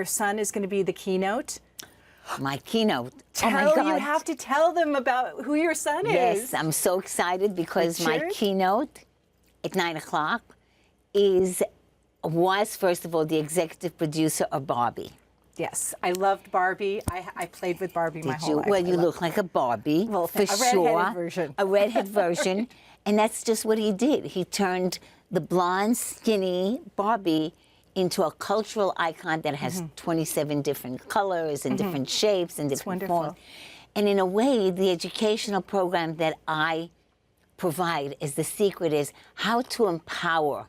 your son is going to be the keynote. My keynote. Oh my God. You have to tell them about who your son is. Yes, I'm so excited because my keynote at 9 o'clock was first of all the executive producer of Barbie. Yes, I loved Barbie. I played with Barbie my whole life. Well, you look like a Barbie, for sure. A redheaded version. A redhead version. And that's just what he did. He turned the blonde, skinny Barbie into a cultural icon that has 27 different colors and different shapes and different forms. And in a way, the educational program that I provide is the secret is how to empower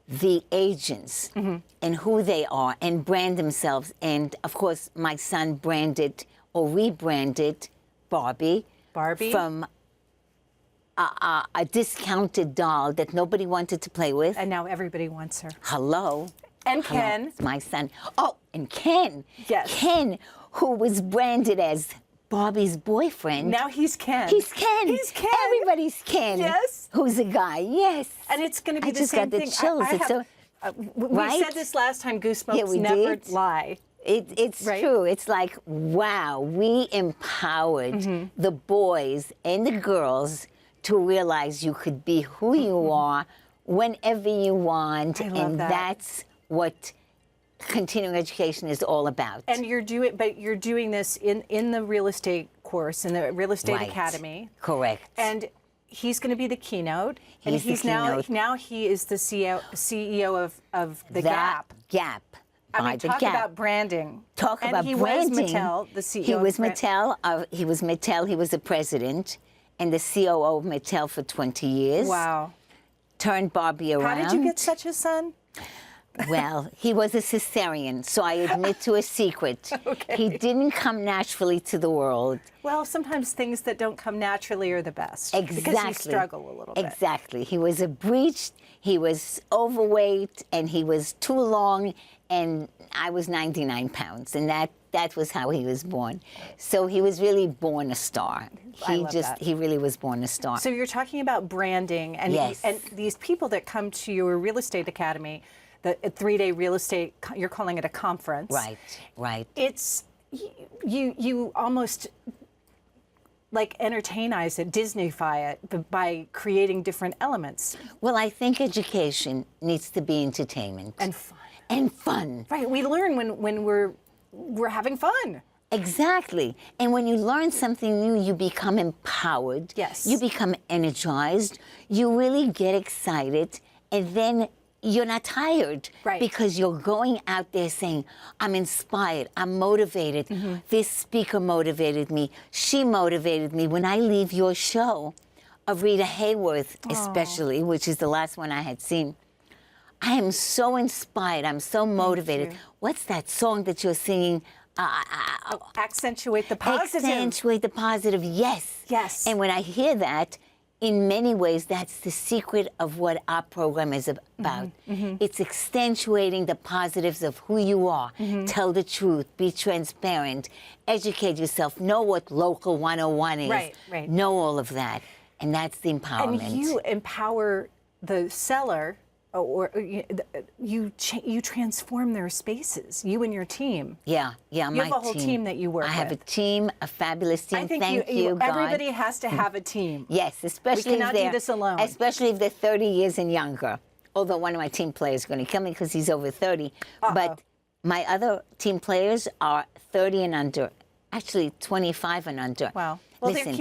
the agents and who they are and brand themselves. And of course, my son branded or rebranded Barbie from a discounted doll that nobody wanted to play with. And now everybody wants her. Hello. And Ken. It's my son. Oh, and Ken. Yes. Ken, who was branded as Barbie's boyfriend. Now he's Ken. He's Ken. He's Ken. Everybody's Ken. Yes. Who's a guy. Yes. And it's going to be the same thing. I just got the chills. We said this last time, Goosebumps never lie. It's true. It's like, wow, we empowered the boys and the girls to realize you could be who you are whenever you want. And that's what continuing education is all about. And you're doing this in the real estate course, in the Real Estate Academy. Correct. And he's going to be the keynote. He's now he is the CEO of the Gap. Gap. I mean, talk about branding. Talk about branding. He was Mattel, the CEO. He was Mattel. He was Mattel. He was the president and the COO of Mattel for 20 years. Wow. Turned Barbie around. How did you get such a son? Well, he was a cesarean, so I admit to a secret. Okay. He didn't come naturally to the world. Well, sometimes things that don't come naturally are the best. Exactly. Because you struggle a little bit. Exactly. He was a breech, he was overweight, and he was too long, and I was 99 pounds, and that was how he was born. So he was really born a star. He really was born a star. So you're talking about branding, and and these people that come to your real estate academy, the 3-day real estate, you're calling it a conference. Right, right. It's, you almost like entertainize it, Disneyfy it by creating different elements. Well, I think education needs to be entertainment. And fun. And fun. Right, we learn when we're having fun. Exactly. And when you learn something new, you become empowered. Yes. You become energized. You really get excited. And then you're not tired. Right. Because you're going out there saying, I'm inspired, I'm motivated. This speaker motivated me. She motivated me. When I leave your show, of Rita Hayworth especially, which is the last one I had seen, I am so inspired. I'm so motivated. What's that song that you're singing? Accentuate the positive. Accentuate the positive, yes. Yes. And when I hear that, in many ways, that's the secret of what our program is about. It's accentuating the positives of who you are. Tell the truth, be transparent, educate yourself, know what Local 101 is. Right. Know all of that. And that's the empowerment. And you empower the seller, or you transform their spaces, you and your team. Yeah, my team. You have a whole team that you work with. I have a team, a fabulous team. I think Thank you, God. everybody has to have a team. Yes, especially we cannot do this alone. Especially if they're 30 years and younger. Although one of my team players is going to kill me because he's over 30. But my other team players are 30 and under. Actually, 25 and under. Wow. Well, Listen,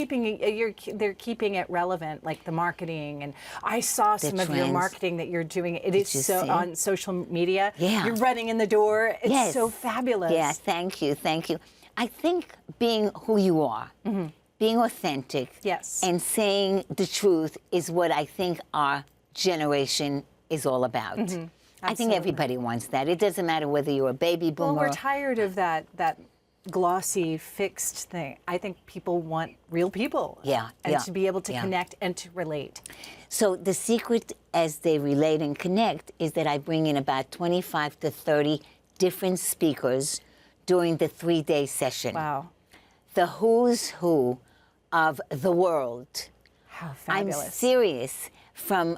they're keeping it relevant, like the marketing, and I saw some of your marketing that you're doing. It is so on social media. Yeah. You're running in the door. It's so fabulous. Yeah, thank you. I think being who you are, being authentic, and saying the truth is what I think our generation is all about. I think everybody wants that. It doesn't matter whether you're a baby boomer. Well, we're tired of that glossy, fixed thing. I think people want real people. And to be able to connect and to relate. So the secret as they relate and connect is that I bring in about 25 to 30 different speakers during the 3-day session. Wow. The who's who of the world. How fabulous. I'm serious. from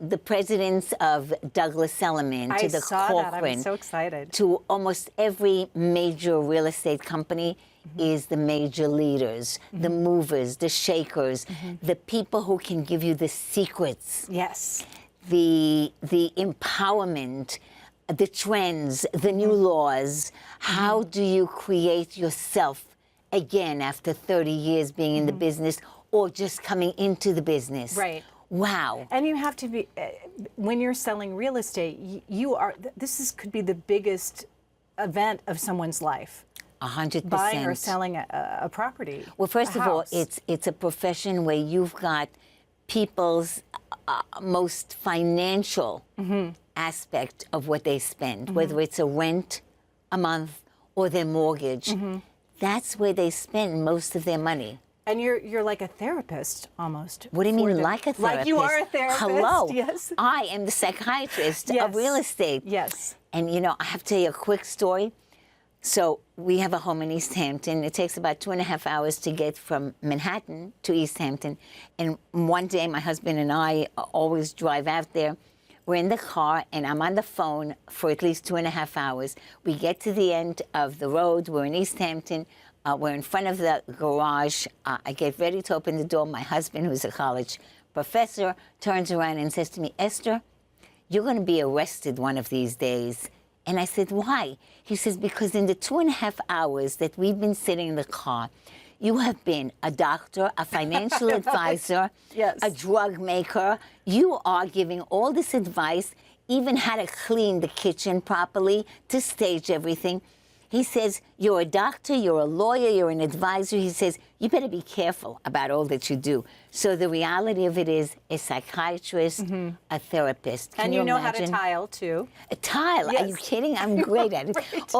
the presidents of Douglas Elliman to the Corcoran. I'm so excited. To almost every major real estate company is the major leaders, the movers, the shakers, the people who can give you the secrets. Yes. The empowerment, the trends, the new laws. How do you create yourself again after 30 years being in the business or just coming into the business? Right. Wow. And you have to be, when you're selling real estate, could be the biggest event of someone's life. 100%. Buying or selling a property. Well, first of all, it's a profession where you've got people's most financial aspect of what they spend, whether it's a rent a month or their mortgage. That's where they spend most of their money. And you're like a therapist almost. What do you mean, like a therapist? Like you are a therapist. Hello. Yes. I am the psychiatrist of real estate. Yes. And you know, I have to tell you a quick story. So we have a home in East Hampton. It takes about 2.5 hours to get from Manhattan to East Hampton. And one day, my husband and I always drive out there. We're in the car, and I'm on the phone for at least 2.5 hours. We get to the end of the road. We're in East Hampton. We're in front of the garage. I get ready to open the door. My husband, who's a college professor, turns around and says to me, "Esther, you're going to be arrested one of these days." And I said, "Why?" He says, "Because in the 2.5 hours that we've been sitting in the car, you have been a doctor, a financial advisor, a drug maker. You are giving all this advice, even how to clean the kitchen properly, to stage everything." He says, "You're a doctor, you're a lawyer, you're an advisor." He says, "You better be careful about all that you do." So the reality of it is a psychiatrist, a therapist. And you know how to tile, too. A tile? Yes. Are you kidding? I'm great at it. Right.